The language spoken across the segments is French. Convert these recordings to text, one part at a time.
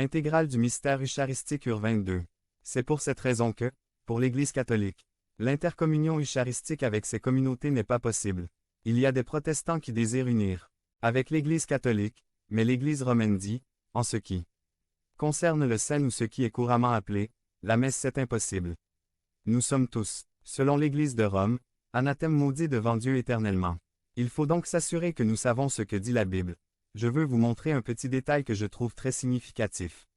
Intégrale du mystère eucharistique UR22. C'est pour cette raison que, pour l'Église catholique, l'intercommunion eucharistique avec ces communautés n'est pas possible. Il y a des protestants qui désirent unir avec l'Église catholique, mais l'Église romaine dit, en ce qui concerne le scène ou ce qui est couramment appelé, la messe c'est impossible. Nous sommes tous, selon l'Église de Rome, anathèmes maudits devant Dieu éternellement. Il faut donc s'assurer que nous savons ce que dit la Bible. Je veux vous montrer un petit détail que je trouve très significatif.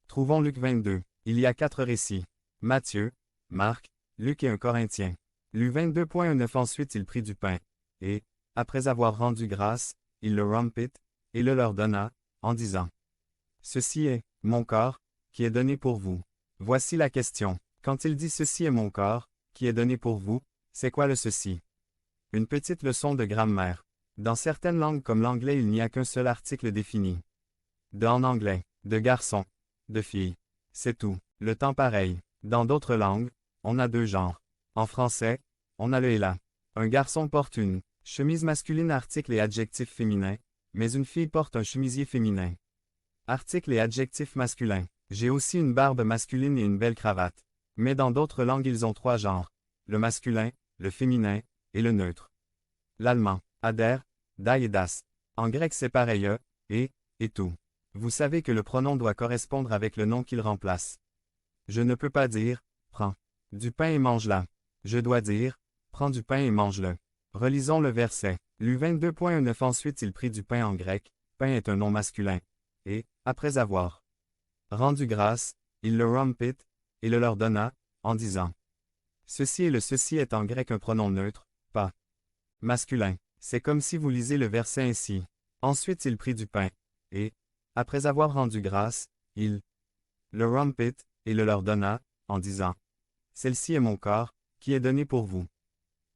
Trouvons Luc 22. Il y a 4 récits. Matthieu, Marc, Luc et un Corinthien. Luc 22.9 Ensuite il prit du pain, et, après avoir rendu grâce, il le rompit, et le leur donna, en disant, Ceci est, mon corps, qui est donné pour vous. Voici la question. Quand il dit ceci est mon corps, qui est donné pour vous, c'est quoi le ceci? Une petite leçon de grammaire. Dans certaines langues comme l'anglais il n'y a qu'un seul article défini. De en anglais, de garçon, de fille. C'est tout. Le temps pareil. Dans d'autres langues, on a 2 genres. En français, on a le et la. Un garçon porte une chemise masculine article et adjectif féminin, mais une fille porte un chemisier féminin. Article et adjectif masculin. J'ai aussi une barbe masculine et une belle cravate. Mais dans d'autres langues ils ont 3 genres. Le masculin, le féminin, et le neutre. L'allemand, ader, die et das. En grec c'est pareil et tout. Vous savez que le pronom doit correspondre avec le nom qu'il remplace. Je ne peux pas dire, prends du pain et mange-la. Je dois dire, prends du pain et mange-le. Relisons le verset. Luc 22.9 Ensuite il prit du pain en grec, pain est un nom masculin. Et, après avoir rendu grâce, il le rompit, et le leur donna, en disant. Ceci et le ceci est en grec un pronom neutre, pas masculin. C'est comme si vous lisez le verset ainsi. Ensuite il prit du pain, et, après avoir rendu grâce, il le rompit, et le leur donna, en disant. Celle-ci est mon corps, qui est donné pour vous.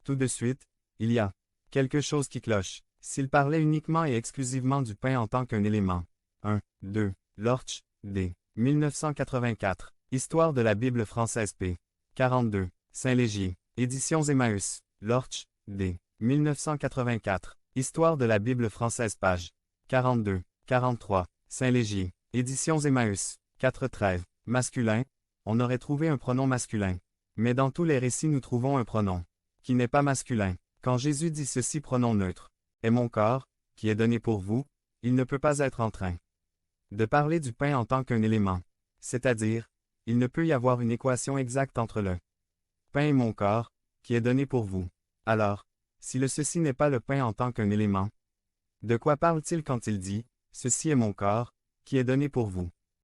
Tout de suite, il y a quelque chose qui cloche. S'il parlait uniquement et exclusivement du pain en tant qu'un élément. 1, 2, Lorch, D. 1984. Histoire de la Bible française p. 42. Saint-Légier. Éditions Emmaüs. Lorch, D. 1984. Histoire de la Bible française page 42, 43. Saint-Légier. Éditions Emmaüs. 4-13. Masculin. On aurait trouvé un pronom masculin. Mais dans tous les récits nous trouvons un pronom qui n'est pas masculin. Quand Jésus dit ceci pronom neutre, est mon corps, qui est donné pour vous, il ne peut pas être en train de parler du pain en tant qu'un élément. C'est-à-dire, il ne peut y avoir une équation exacte entre le pain et mon corps, qui est donné pour vous. Alors, si le ceci n'est pas le pain en tant qu'un élément, de quoi parle-t-il quand il dit, ceci est mon corps, qui est donné pour vous?